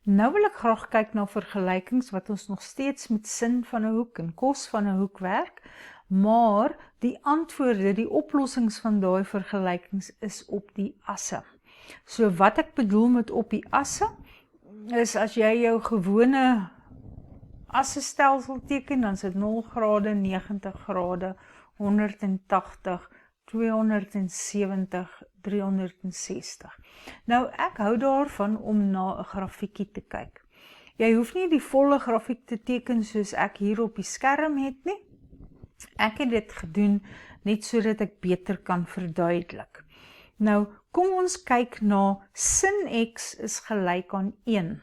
Nou wil ek graag kyk na vergelykings wat ons nog steeds met sin van 'n hoek en kos van 'n hoek werk, maar die antwoorde, die oplossings van daai vergelykings is op die asse. So wat ek bedoel met op die asse, is as jy jou gewone assestelsel teken, dan is dit 0 grade, 90 grade, 180, 270, 360. Nou, ek hou daarvan om na 'n grafiekie te kyk. Jy hoef nie die volle grafiek te teken soos ek hier op die skerm het nie. Ek het dit gedoen net sodat ek beter kan verduidelik. Nou, kom ons kyk na sin x is gelyk aan 1.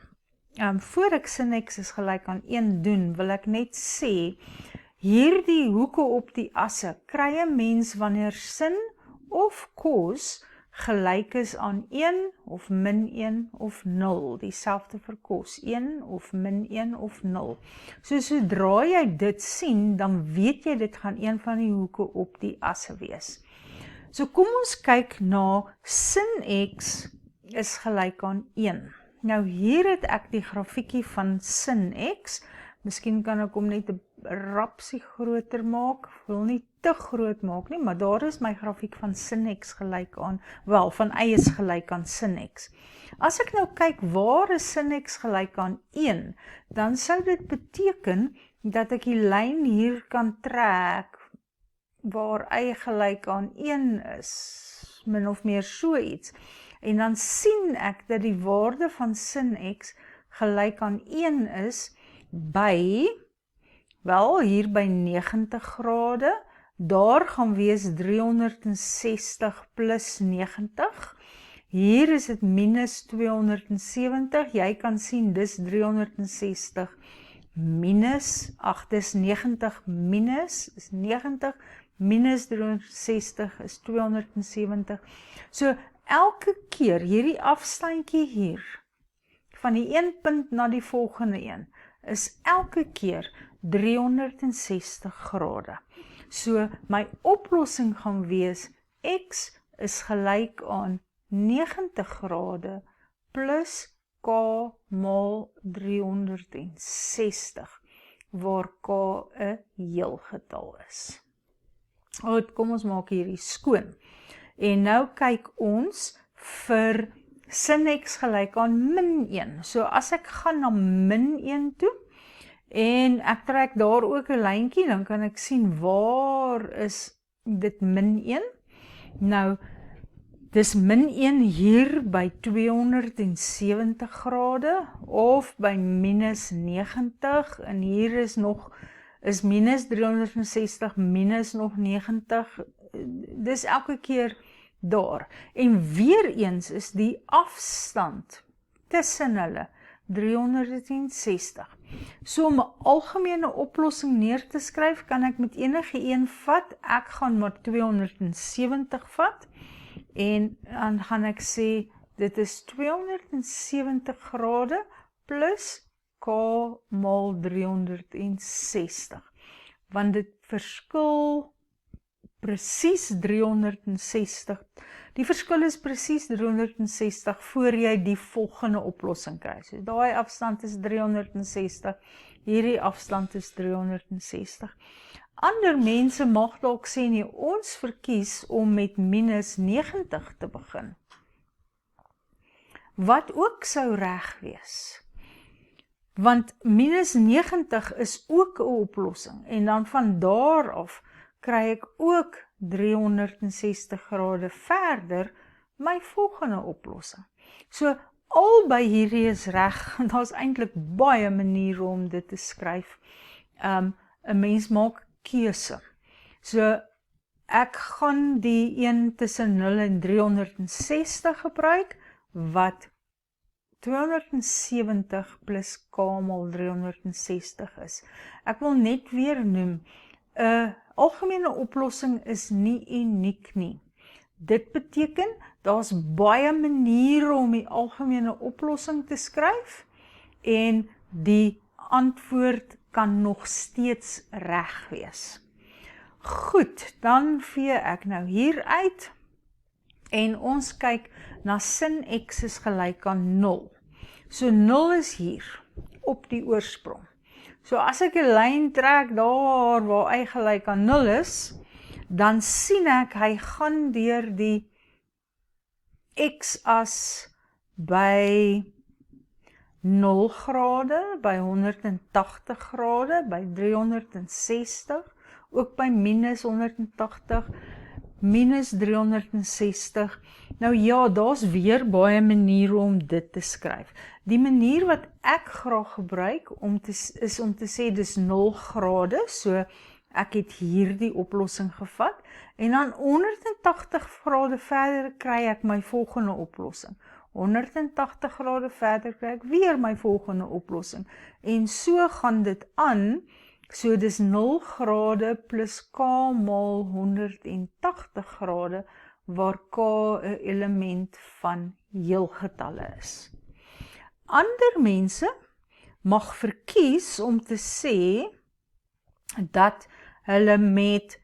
Voor ek sin x is gelyk aan 1 doen, wil ek net sê, hierdie hoeke op die asse kry 'n mens wanneer sin of kos gelyk is aan 1 of min 1 of 0, dieselfde vir kos, 1 of min 1 of 0. So sodra jy dit sien, dan weet jy dit gaan een van die hoeke op die asse wees. So kom ons kyk na sin x is gelyk aan 1. Nou hier het ek die grafiekie van sin x, miskien kan ek hom net 'n rapsie groter maak, ek wil nie te groot maak nie, maar daar is my grafiek van sin x gelyk aan, van y is gelyk aan sin x. As ek nou kyk waar is sin x gelyk aan 1, dan sou dit beteken dat ek die lyn hier kan trek, waar y gelyk aan 1 is, min of meer so iets. En dan sien ek dat die waarde van sin x gelyk aan 1 is by, hier by 90 grade, daar gaan wees 360 plus 90, hier is dit minus 270, jy kan sien dis 360 minus, dis 90 minus, is 90, minus 360 is 270, so elke keer hierdie afstandjie hier, van die een punt na die volgende een, is elke keer 360 grade. So my oplossing gaan wees, x is gelyk aan 90 grade plus k maal 360, waar k 'n heelgetal is. Goed, kom ons maak hierdie skoon. En nou kyk ons vir sin x gelyk aan min 1. So as ek gaan na min 1 toe, en ek trek daar ook 'n lyntjie, dan kan ek sien waar is dit min 1. Nou, dis min 1 hier by 270 grade, of by minus 90, en hier is minus 360, minus nog 90, dis elke keer daar. En weer eens is die afstand tussen hulle 360. So om 'n algemene oplossing neer te skryf, kan ek met enige een vat, ek gaan maar 270 vat, en dan gaan ek sê, dit is 270 grade plus k maal 360, want dit verskil presies 360, die verskil is presies 360 voor jy die volgende oplossing kry. So daai afstand is 360, hierdie afstand is 360. Ander mense mag dalk sê nie, ons verkies om met minus 90 te begin, wat ook sou reg wees. Want minus 90 is ook 'n oplossing, en dan van daar af kry ek ook 360 grade verder my volgende oplossing. So albei hierdie is reg, daar's eintlik baie maniere om dit te skryf. 'n Mens maak keuse. So ek gaan die een tussen 0 en 360 gebruik, wat 270 plus k maal 360 is. Ek wil net weer noem, 'n algemene oplossing is nie uniek nie. Dit beteken, daar's baie maniere om die algemene oplossing te skryf, en die antwoord kan nog steeds reg wees. Goed, dan vee ek nou hier uit, en ons kyk na sin x is gelyk aan 0. So 0 is hier, op die oorsprong. So as ek 'n lyn trek daar waar y gelyk aan 0 is, dan sien ek, hy gaan deur die x-as by 0 grade, by 180 grade, by 360, ook by minus 180, minus 360. Nou ja, daar's weer baie maniere om dit te skryf. Die manier wat ek graag gebruik is om te sê dis 0 grade, so ek het hier die oplossing gevat, en dan 180 grade verder kry ek my volgende oplossing. 180 grade verder kry ek weer my volgende oplossing. En so gaan dit aan, so dis 0 grade plus k maal 180 grade, waar k 'n element van heelgetalle is. Ander mense mag verkies om te sê dat hulle met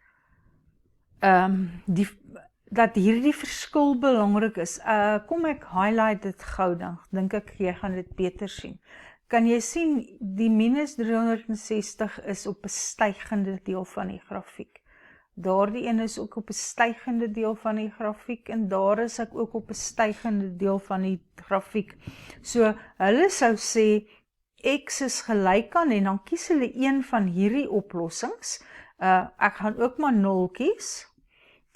dat hierdie verskil belangrik is. Kom ek highlight dit gou, dan dink ek jy gaan dit beter sien. Kan jy sien, die minus 360 is op 'n stygende deel van die grafiek. Daardie een is ook op 'n stygende deel van die grafiek, en daar is ek ook op 'n stygende deel van die grafiek. So, hulle sou sê, x is gelyk aan, en dan kies hulle een van hierdie oplossings. Ek gaan ook maar 0 kies,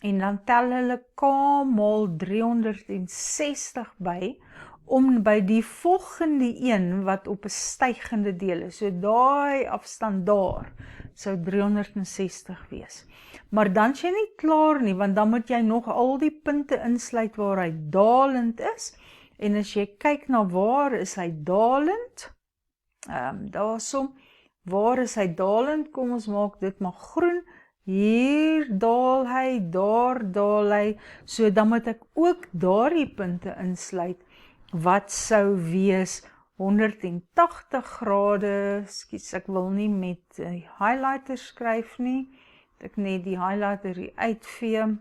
en dan tel hulle k maal 360 by, om by die volgende een wat op 'n stygende deel is. So daai afstand daar sou 360 wees. Maar dan is jy nie klaar nie, want dan moet jy nog al die punte insluit waar hy dalend is. En as jy kyk na waar is hy dalend, daarsom, waar is hy dalend? Kom ons maak dit maar groen. Hier daal hy, daar daal hy. So dan moet ek ook daardie punte insluit, wat sou wees 180 grade, skus, ek wil nie met highlighter skryf nie, ek net die highlighter hier uitvee,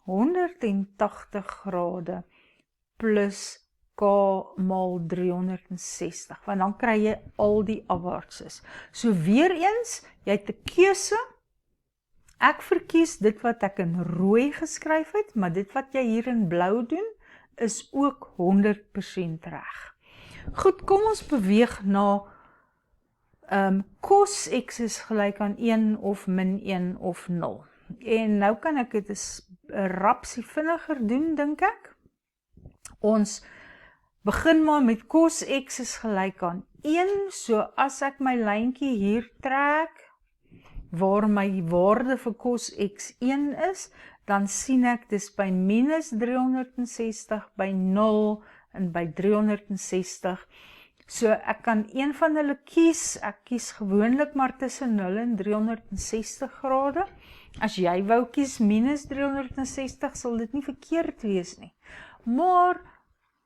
180 grade plus k maal 360, want dan kry jy al die afwaartses. So weer eens, jy het 'n keuse, ek verkies dit wat ek in rooi geskryf het, maar dit wat jy hier in blou doen, is ook 100% reg. Goed, kom ons beweeg na cos x is gelyk aan 1 of min 1 of 0. En nou kan ek dit 'n rapsie vinniger doen, dink ek. Ons begin maar met cos x is gelyk aan 1, so as ek my lyntjie hier trek, waar my waarde vir cos x 1 is, dan sien ek dis by minus 360, by 0 en by 360. So ek kan een van hulle kies, ek kies gewoonlik maar tussen 0 en 360 grade. As jy wou kies minus 360, sal dit nie verkeerd wees nie. Maar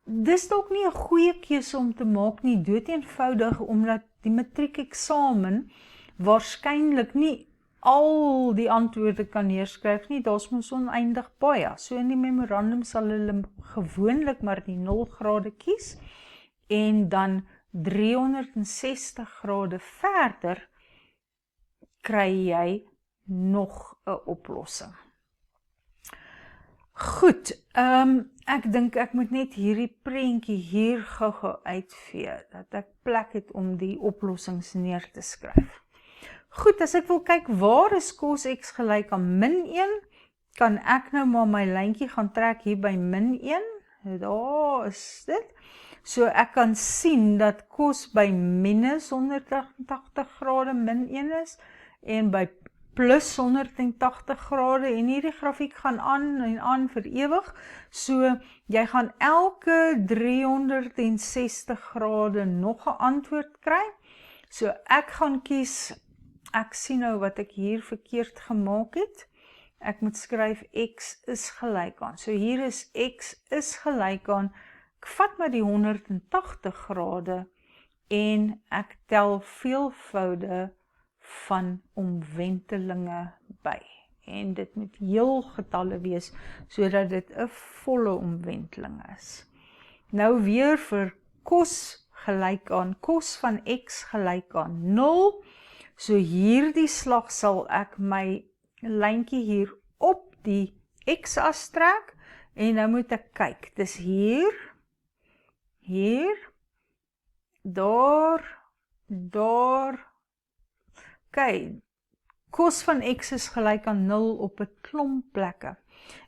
dis dalk nie 'n goeie keuse om te maak nie, dood eenvoudig, omdat die matriekeksamen waarskynlik nie al die antwoorde kan neerskryf nie, daar's mos oneindig baie. So in die memorandum sal hulle gewoonlik maar die 0 grade kies, en dan 360 grade verder kry jy nog 'n oplossing. Goed, ek dink ek moet net hierdie prentjie hier gou-gou uitvee, dat ek plek het om die oplossings neer te skryf. Goed, as ek wil kyk waar is cos x gelyk aan min 1, kan ek nou maar my lyntjie gaan trek hier by min 1. Daar is dit. So ek kan sien dat cos by minus 180 grade min 1 is, en by plus 180 grade, en hierdie grafiek gaan aan en aan vir ewig. So jy gaan elke 360 grade nog 'n antwoord kry. So ek gaan kies, ek sien nou wat ek hier verkeerd gemaak het. Ek moet skryf x is gelyk aan. So hier is x is gelyk aan, ek vat maar die 180 grade en ek tel veelvoude van omwentelinge by. En dit moet heel getalle wees, sodat dit 'n volle omwenteling is. Nou weer vir cos gelyk aan kos van x gelyk aan 0. So hierdie slag sal ek my lyntjie hier op die x-as trek, en nou moet ek kyk, dis hier, daar, kyk, kos van x is gelyk aan 0 op 'n klomp plekke.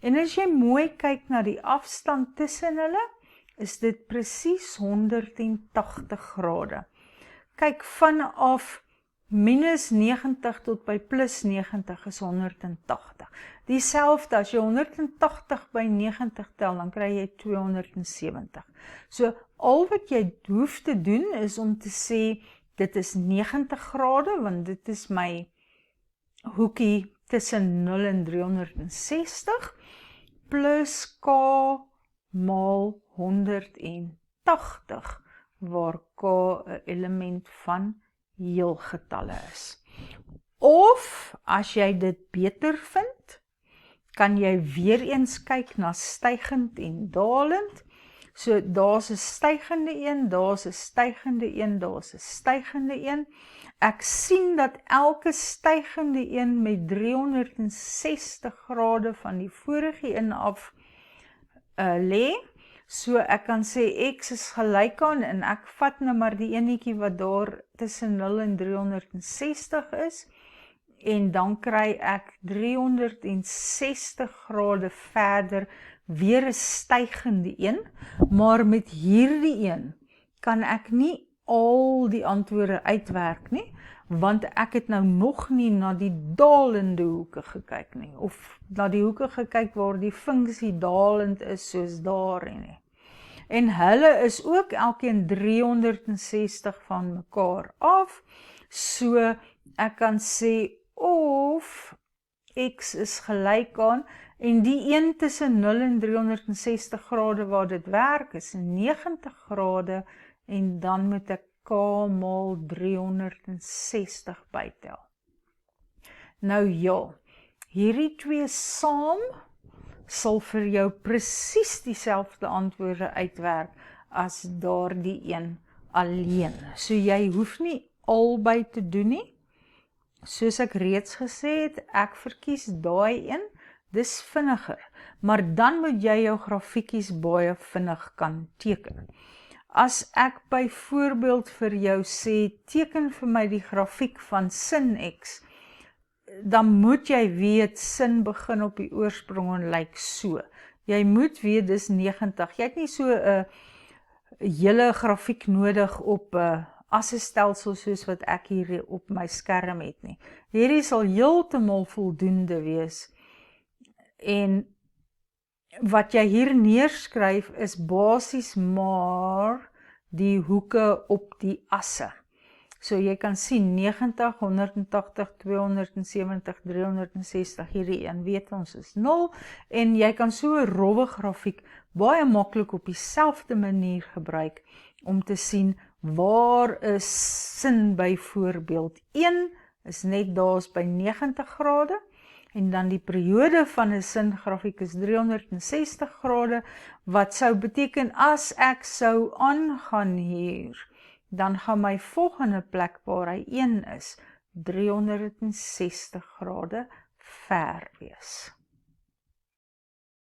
En as jy mooi kyk na die afstand tussen hulle, is dit presies 180 grade. Kyk, vanaf minus 90 tot by plus 90 is 180. Dieselfde, as jy 180 by 90 tel, dan kry jy 270. So, al wat jy hoef te doen, is om te sê, dit is 90 grade, want dit is my hoekie tussen 0 en 360, plus k maal 180, waar k 'n element van heelgetalle is. Of, as jy dit beter vind, kan jy weer eens kyk na stygend en dalend. So, daar's 'n stygende een, daar's 'n stygende een, daar's 'n stygende een. Ek sien dat elke stygende een met 360 grade van die vorige een af lê. So ek kan sê x is gelyk aan, en ek vat nou maar die enetjie wat daar tussen 0 en 360 is, en dan kry ek 360 grade verder weer 'n stygende een, maar met hierdie een kan ek nie al die antwoorde uitwerk nie, want ek het nou nog nie na die dalende hoeke gekyk nie, of na die hoeke gekyk waar die funksie dalend is soos daar nie. En hulle is ook elkeen 360 van mekaar af, so ek kan sê of x is gelyk aan, en die een tussen 0 en 360 grade waar dit werk is 90 grade, en dan moet ek k maal 360 bytel. Nou ja, hierdie twee saam sal vir jou presies dieselfde antwoorde uitwerk as daardie een alleen. So jy hoef nie albei te doen nie. Soos ek reeds gesê het, ek verkies daai een, dis vinniger, maar dan moet jy jou grafiekies baie vinnig kan teken. As ek byvoorbeeld vir jou sê, teken vir my die grafiek van sin x, dan moet jy weet, sin begin op die oorsprong en lyk so. Jy moet weet, dis 90. Jy het nie so 'n hele grafiek nodig op 'n assestelsel soos wat ek hier op my skerm het nie. Hierdie sal heeltemal voldoende wees. En wat jy hier neerskryf is basies maar die hoeke op die asse. So jy kan sien 90, 180, 270, 360, hierdie een weet ons is 0, en jy kan so 'n rowwe grafiek baie maklik op dieselfde manier gebruik om te sien waar is sin byvoorbeeld 1 is net daar's by 90 grade, en dan die periode van 'n singrafiek is 360 grade, wat sou beteken as ek sou aangaan hier, dan gaan my volgende plek waar hy 1 is, 360 grade ver wees.